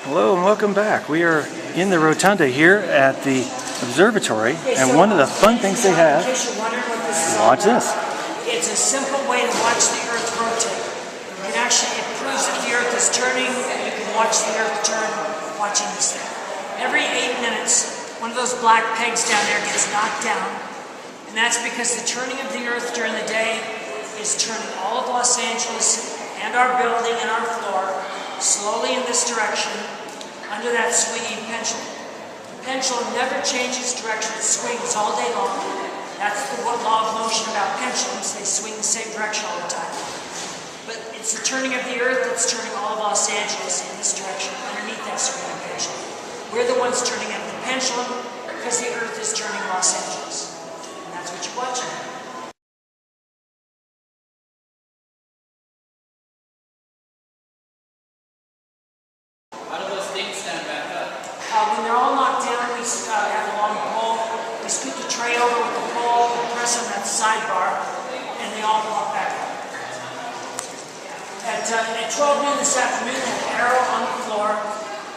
Hello and welcome back. We are in the Rotunda here at the observatory, and one of the fun things they have, watch this. It's a simple way to watch the Earth rotate. It actually proves that the Earth is turning, and you can watch the Earth turn watching this thing. Every 8 minutes, one of those black pegs down there gets knocked down, and that's because the turning of the Earth during the day is turning all of Los Angeles and our building and our floor slowly in this direction under that swinging pendulum. The pendulum never changes direction, it swings all day long. That's the law of motion about pendulums, they swing the same direction all the time. But it's the turning of the Earth that's turning all of Los Angeles in this direction underneath that swinging pendulum. We're the ones turning up the pendulum because the Earth is turning Los Angeles. And that's what you're watching. When they're all knocked down, we have a long pole. We scoot the tray over with the pole, and press on that sidebar, and they all walk back up. At 12 noon this afternoon, an arrow on the floor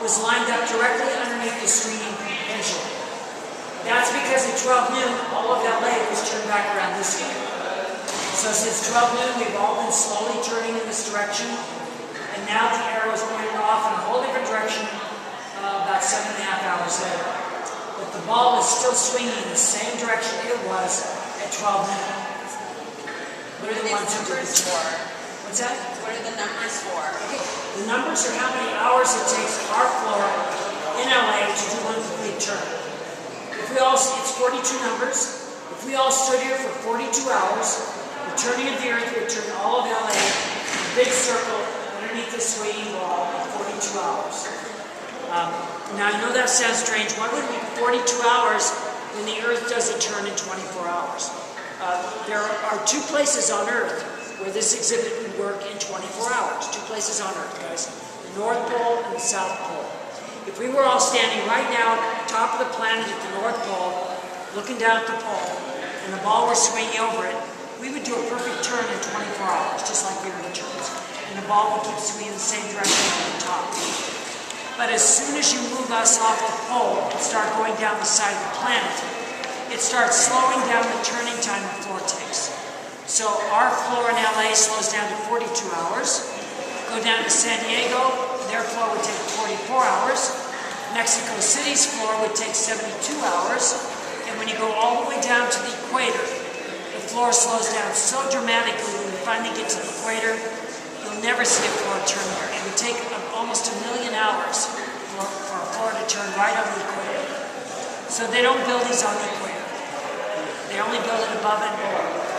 was lined up directly underneath the swinging pendulum. That's because at 12 noon, all of LA was turned back around this way. So since 12 noon, we've all been slowly turning in this direction, and now the arrow is pointing off in a whole different direction. About 7.5 hours later. But the ball is still swinging in the same direction it was at 12 noon. What are these numbers for? What's that? What are the numbers for? Okay. The numbers are how many hours it takes our floor in LA to do one complete turn. If we all, it's 42 numbers. If we all stood here for 42 hours, the turning of the Earth would turn all of LA in a big circle underneath the swinging ball in 42 hours. Now I know that sounds strange. Why would it be 42 hours when the Earth doesn't turn in 24 hours? There are two places on Earth where this exhibit would work in 24 hours. Two places on Earth, guys. The North Pole and the South Pole. If we were all standing right now at the top of the planet at the North Pole, looking down at the pole, and the ball were swinging over it, we would do a perfect turn in 24 hours, just like we would turns. And the ball would keep swinging the same direction at the top. But as soon as you move us off the pole and start going down the side of the planet, it starts slowing down the turning time the floor takes. So our floor in LA slows down to 42 hours. Go down to San Diego, their floor would take 44 hours. Mexico City's floor would take 72 hours. And when you go all the way down to the equator, the floor slows down so dramatically when you finally get to the equator, you'll never see a floor turn there. It would take almost 1 million hours for a floor to turn right on the equator. So they don't build these on the equator. They only build it above and below.